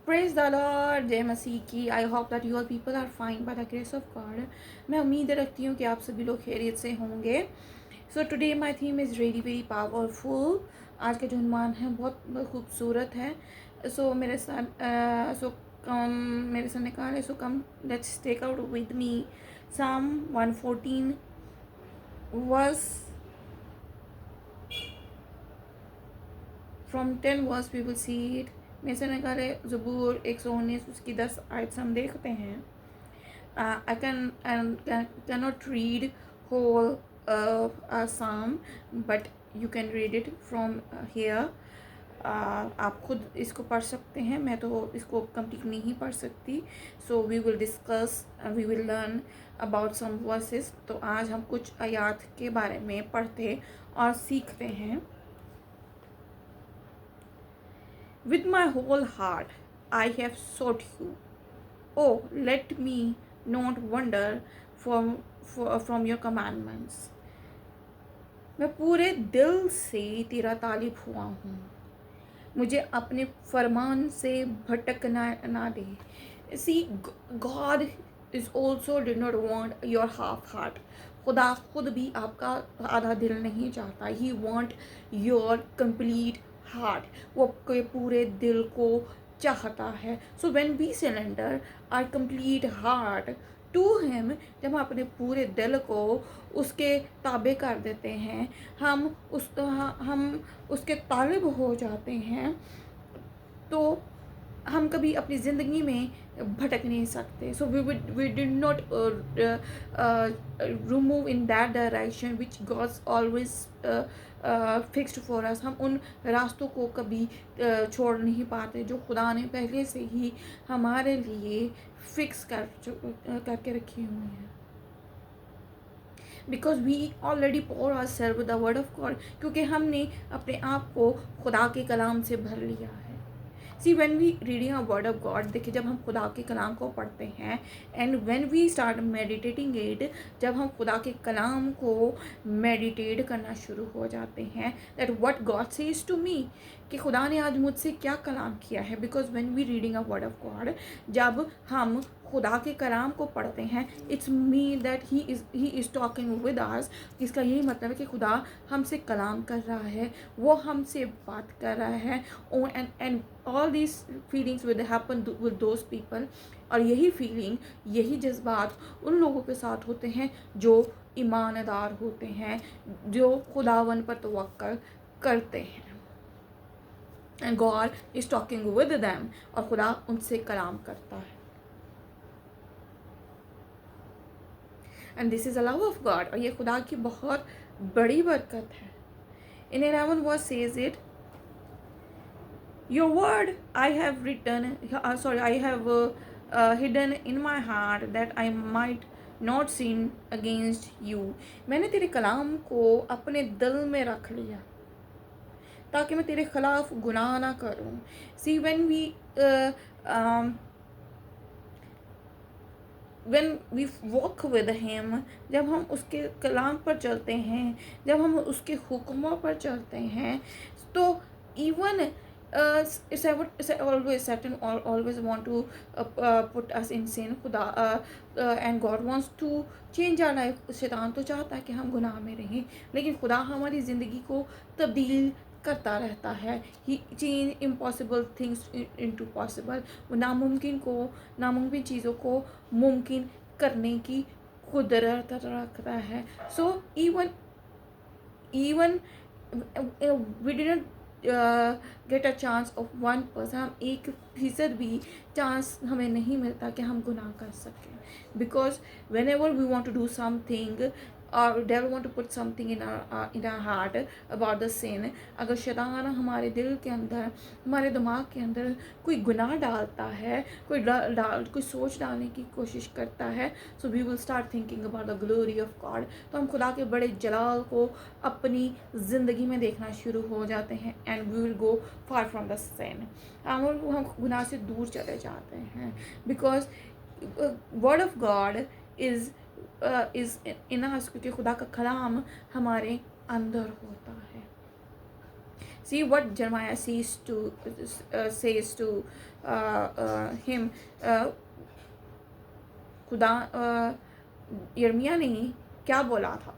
Praise the Lord, जय मसीह की। I hope that your people are fine by the grace of God. मैं उम्मीद रखती हूँ कि आप सभी लोग खैरियत से होंगे। So today my theme is really very powerful. आज का जो अनुमान है बहुत खूबसूरत है। सो मेरे साथ मेरे साथ निकाल है। So come let's take out with me Psalm 114 verse from 10 verse we will see it. मेरे से निकाले ज़बूर 119 उसकी 10 आयत हम देखते हैं। I cannot read whole a psalm, but you can read it from here. आप खुद इसको पढ़ सकते हैं, मैं तो इसको कंप्लीट नहीं पढ़ सकती। So we will discuss, we will learn about some verses. तो आज हम कुछ आयात के बारे में पढ़ते और सीखते हैं। With my whole heart I have sought you. Oh, let me not wander from your commandments. मैं पूरे दिल से तेरा तालिब हुआ हूँ, मुझे अपने फरमान से भटकना ना दे। See God is also did not want your half heart. खुदा खुद भी आपका आधा दिल नहीं चाहता। He want your complete heart. वो आपके पूरे दिल को चाहता है। So when we surrender our complete heart to him, जब हम अपने पूरे दिल को उसके ताबे कर देते हैं, हम उसके तालिब हो जाते हैं, तो हम कभी अपनी ज़िंदगी में भटक नहीं सकते। So we did not remove in that direction which God's always fixed for us. हम उन रास्तों को कभी छोड़ नहीं पाते जो खुदा ने पहले से ही हमारे लिए फिक्स करके रखी हुई हैं। Because we already pour our self with the word of God, क्योंकि हमने अपने आप को खुदा के कलाम से भर लिया है। See when we reading a word of God, देखिए जब हम खुदा के कलाम को पढ़ते हैं and when we start meditating it, जब हम खुदा के कलाम को मेडिटेट करना शुरू हो जाते हैं, that what God says to me, कि खुदा ने आज मुझसे क्या कलाम किया है। Because when we reading a word of God, जब हम खुदा के कलाम को पढ़ते हैं, it's me that he is talking with us. इसका यही मतलब है कि खुदा हमसे कलाम कर रहा है, वो हमसे बात कर रहा है। And all these feelings will happen with those people. और यही फीलिंग, यही जज्बात उन लोगों के साथ होते हैं जो ईमानदार होते हैं, जो खुदावन पर तवक्कल करते हैं। And God is talking with them, और खुदा उनसे कलाम करता है। And this is a love of God, और ये खुदा की बहुत बड़ी बरकत है। In 11 verse says it, your word I have written I have hidden in my heart that I might not sin against you. मैंने तेरे कलाम को अपने दिल में रख लिया ताकि मैं तेरे खिलाफ गुनाह ना करूं। सी when we walk with him, जब हम उसके कलाम पर चलते हैं, जब हम उसके हुक्मों पर चलते हैं, तो even it's always Satan always want to put us in sin, खुदा and God wants to change our life। शैतान तो चाहता है कि हम गुनाह में रहें, लेकिन खुदा हमारी ज़िंदगी को तब्दील करता रहता है। He change impossible things into possible. वो नामुमकिन चीज़ों को मुमकिन करने की कुदरत रखता है। So even we didn't get a chance of 1%। हम 1% भी चांस हमें नहीं मिलता कि हम गुनाह कर सकें। Because whenever we want to do something, और devil want to put something in our heart about the sin, अगर शैतान हमारे दिल के अंदर, हमारे दिमाग के अंदर कोई गुनाह डालता है, कोई सोच डालने की कोशिश करता है, so we will start thinking about the glory of God. तो हम खुदा के बड़े जलाल को अपनी ज़िंदगी में देखना शुरू हो जाते हैं, and we will go far from the sin. हम गुनाह से दूर चले जाते हैं। Because word of God is in us, क्योंकि खुदा का कलाम हमारे अंदर होता है। See what Jeremiah says to him. खुदा यर्मिया ने क्या बोला था?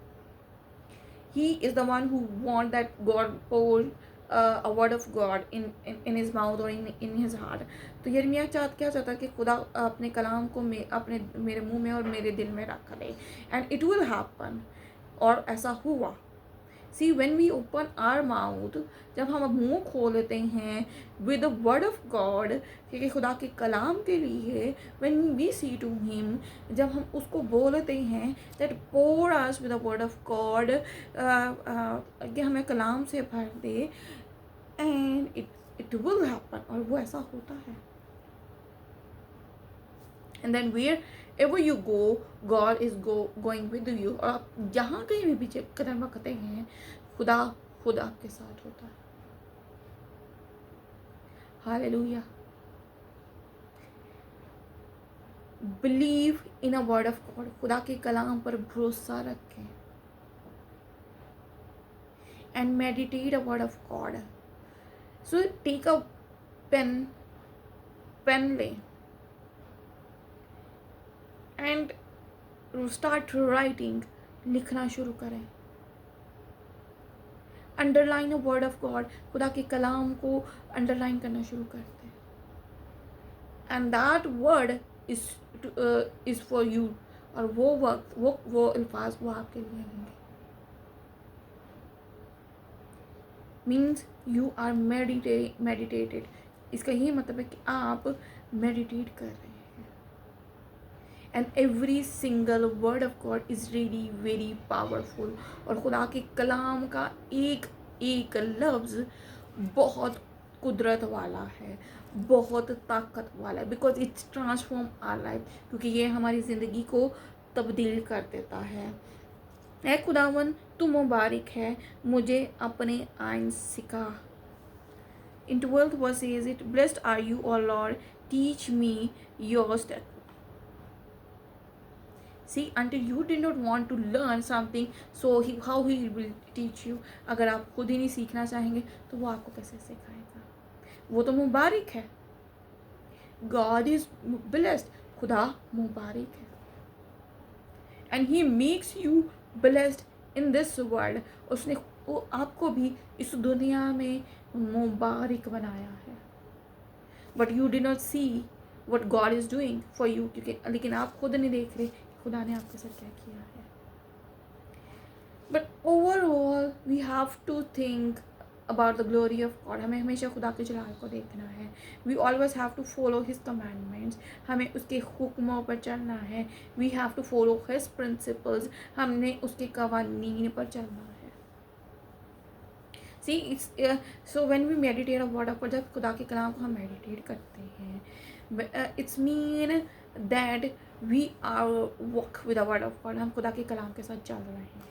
He is the one who want that God pour a word of God in his mouth or in his heart. तो यर्मिया क्या चाहता कि खुदा अपने कलाम को अपने मेरे मुंह में और मेरे दिल में रख दे, and it will happen. और ऐसा हुआ. See, when we open our mouth, जब हम मुंह खोलते हैं with the word of God, क्योंकि खुदा के कलाम के लिए, when we say to him, जब हम उसको बोलते हैं that pour us with the word of God, कि हमें कलाम से भर दे, and it will happen, और वो ऐसा होता है. And then wherever you go, God is going with you. और आप जहाँ कहीं भी पीछे कदम रखते हैं, खुदा खुद आपके साथ होता है. Hallelujah. Believe in a word of God. खुदा के कलाम पर भरोसा रखें. And meditate a word of God. So take a pen ले एंड स्टार्ट राइटिंग. लिखना शुरू करें. Underline a word of God. खुदा के कलाम को अंडरलाइन करना शुरू करते हैं. And that word is for you. और वो वक्त वो अल्फाज वो आपके लिए होंगे. Means you are meditated. इसका ये मतलब है कि आप मेडिटेट कर रहे हैं. And every single word of God is really very powerful. और खुदा के कलाम का एक एक लफ्ज़ बहुत कुदरत वाला है, बहुत ताकत वाला है. Because it's transform our life. क्योंकि ये हमारी ज़िंदगी को तब्दील कर देता है. ऐ खुदावन तू मुबारक है, मुझे अपने आइन सिखा. In 12th verse says it, blessed are you, O Lord, teach me your statutes. See, until you did not want to learn something, so how he will teach you. अगर आप खुद ही नहीं सीखना चाहेंगे तो वो आपको कैसे सिखाएगा? वो तो मुबारक है. God is blessed. खुदा मुबारक है. And he makes you blessed in this world. उसने वो आपको भी इस दुनिया में मुबारक बनाया है. But you did not see what God is doing for you. क्योंकि लेकिन आप खुद नहीं देख रहे खुदा ने आपके साथ क्या किया है. But overall we have to think about the glory of God. हमें हमेशा खुदा के जलाल को देखना है. We always have to follow His commandments. हमें उसके हुक्मों पर चलना है. We have to follow His principles. हमने उसके कवानीन पर चलना है. See, it's so when we meditate a word of God, जब खुदा के कलाम को हम meditate करते हैं, it's mean that we are walk with the word of God. हम खुदा के कलाम के साथ चल रहे हैं.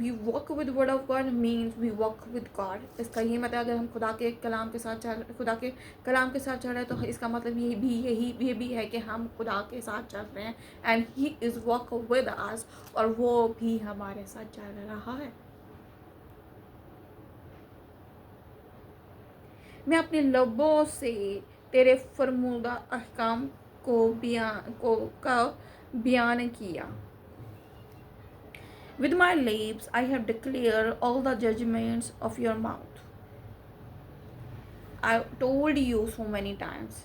We walk with the word of God means we walk with God. इसका ये मतलब अगर हम खुदा के कलाम के साथ चल रहे हैं तो इसका मतलब ये भी है कि हम खुदा के साथ चल रहे हैं. And He is walk with us. और वो भी हमारे साथ चल रहा है. मैं अपने लबों से तेरे फरमूदा अहकाम को बयान किया. With my lips I have declared all the judgments of your mouth. I told you so many times.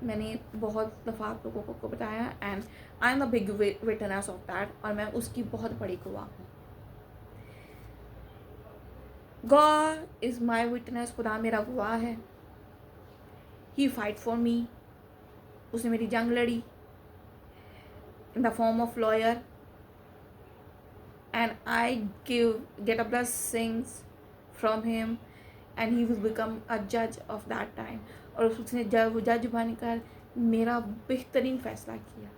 मैंने बहुत दफ़ा आप लोगों को बताया. And I am a big witness of that. और मैं उसकी बहुत बड़ी गवाह हूँ. God is my witness. खुदा मेरा गवाह है. He fight for me. उसने मेरी जंग लड़ी in the form of lawyer. And I get a blessings from him. And he will become a judge of that time. और उसने जज बनकर मेरा बेहतरीन फैसला किया.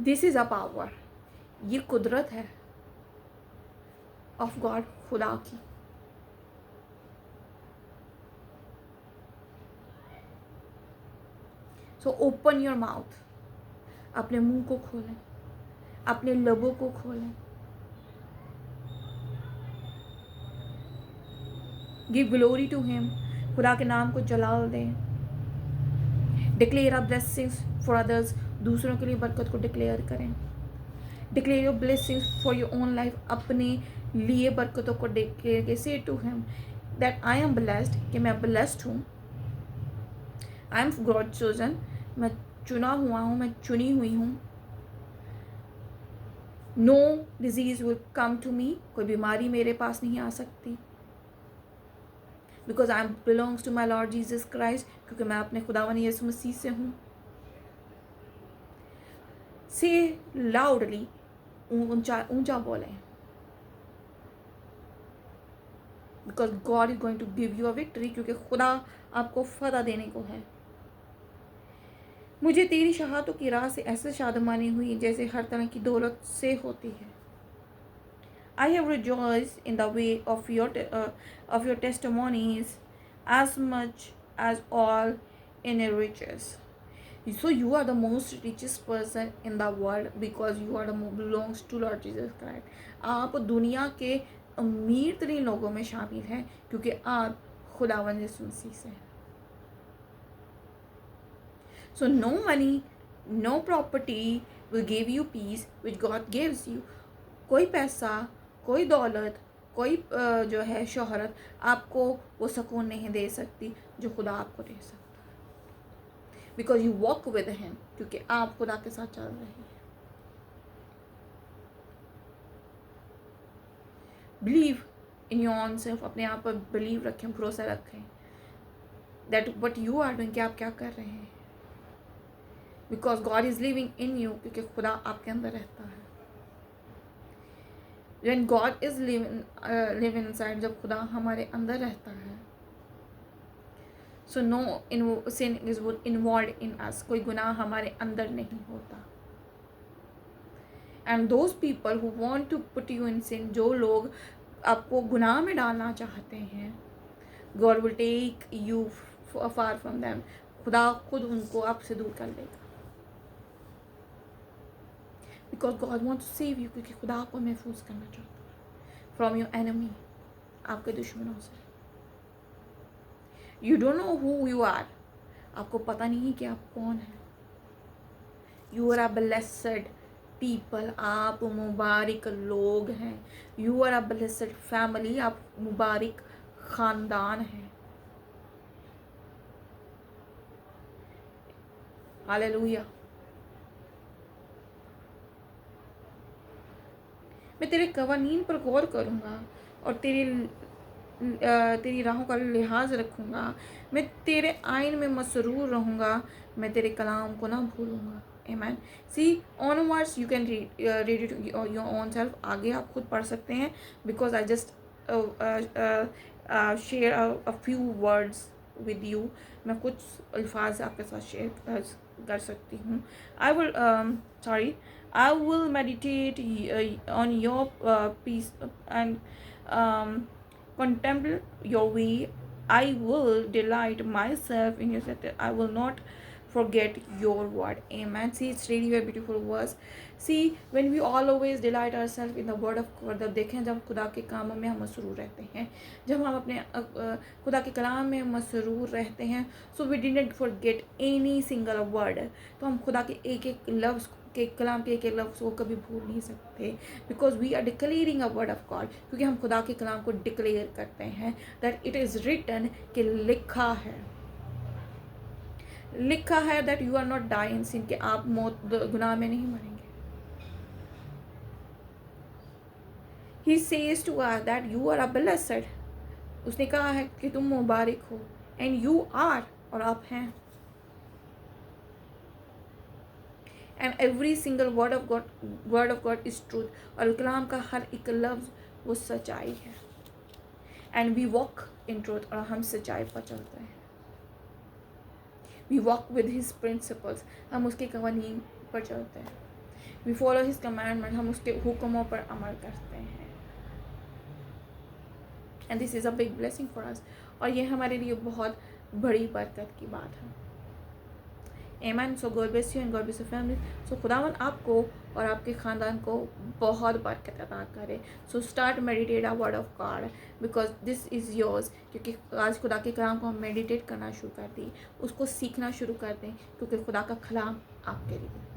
This is a power. ये कुदरत है of God, खुदा की. So open your mouth. अपने मुंह को खोलें, अपने लबों को खोलें. गिव ग्लोरी टू हिम, खुदा के नाम को जलाल दें। Declare a blessings for others, दूसरों के लिए बरकत को डिक्लेयर करें। Declare your blessings for your own life, अपने लिए बरकतों को declare. Say to him that I am blessed, कि मैं ब्लेस्ड हूँ। आई एम गॉड चोजन, मैं चुना हुआ हूँ, मैं चुनी हुई हूँ। No disease will come to me, कोई बीमारी मेरे पास नहीं आ सकती। Because I am belongs to my Lord Jesus Christ, क्योंकि मैं अपने खुदावन यीशु मसीह से हूँ। से लाउडली, ऊंचा बोलें, because God is going to give you a victory, क्योंकि खुदा आपको फतह देने को है। मुझे तेरी शहादतों की राह से ऐसे शादमानी हुई जैसे हर तरह की दौलत से होती है। I have rejoiced in the way of your testimonies as much as all in your riches. So you are the most richest person in the world because you are the belongs to Lord Jesus Christ. आप दुनिया के अमीर तरीन लोगों में शामिल हैं क्योंकि आप खुदावंद यीशु मसीह से हैं। So no money, no property will give you peace which God gives you. कोई पैसा, कोई दौलत, कोई जो है शोहरत आपको वो सुकून नहीं दे सकती जो खुदा आपको दे सकता है। Because you walk with him, क्योंकि आप खुदा के साथ चल रहे हैं। Believe in your own self, अपने आप पर बिलीव रखें, भरोसा रखें that what you are doing, कि आप क्या कर रहे हैं। Because God is living in you, क्योंकि खुदा आपके अंदर रहता है। When God is live inside, जब खुदा हमारे अंदर रहता है, so no sin is involved in us, कोई गुनाह हमारे अंदर नहीं होता। And those people who want to put you in sin, जो लोग आपको गुनाह में डालना चाहते हैं, God will take you far from them, खुदा खुद उनको आपसे दूर कर लेगा। Because God want to save you, क्योंकि खुदा आपको महफूज करना चाहता है फ्रॉम योर एनिमी, आपके दुश्मनों से। You don't know who you are, आपको पता नहीं कि आप कौन हैं। You are a blessed people, आप मुबारक लोग हैं। You are a blessed family, आप मुबारक खानदान हैं। हालेलुया। मैं तेरे कवानीन पर गौर करूँगा और तेरी राहों का लिहाज रखूँगा। मैं तेरे आइन में मसरूर रहूँगा, मैं तेरे कलाम को ना भूलूँगा। Amen. See onwards you can read it your own self. आगे आप खुद पढ़ सकते हैं, because I just share a few words with you. मैं कुछ अल्फाज आपके साथ शेयर कर सकती हूँ। I will meditate on your peace and contemplate your way. I will delight myself in your scripture. I will not forget your word. Amen. See, it's really a beautiful verse. See, when we always delight ourselves in the word of God, जब देखें जब खुदा के कामों में हम मसरूर रहते हैं, जब हम अपने खुदा के कलाम में मसरूर रहते हैं, so we didn't forget any single word. तो हम खुदा के एक एक लफ्ज़ के कलाम के एक एक लफ्ज़ को कभी भूल नहीं सकते, because we are declaring a word of God, क्योंकि हम खुदा के कलाम को डिक्लेयर करते हैं दैट इट इज़ रिटन, कि लिखा है that you are not die in sin, कि आप मौत गुनाह में नहीं मरेंगे। He says to us that you are a blessed, उसने कहा है कि तुम मुबारक हो, एंड यू आर, और आप हैं। And every single word of God is truth, और कलाम का हर एक लफ्ज़ वो सच्चाई है। And we walk in truth, और हम सच्चाई पर चलते हैं। We walk with his principles, हम उसके कवानीन पर चलते हैं। वी फॉलो हिज कमांडमेंट, हम उसके हुक्मों पर अमल करते हैं। And this is a big blessing for us, और ये हमारे लिए बहुत बड़ी बरकत की बात है। Amen. So God bless you and God bless your family. So खुदावन आपको और आपके ख़ानदान को बहुत बरकत अता करे। So start meditate a word of God because this is yours. क्योंकि आज खुदा के कलाम को हम मेडिटेट करना शुरू कर दें, उसको सीखना शुरू कर दें, क्योंकि खुदा का कलाम आपके लिए।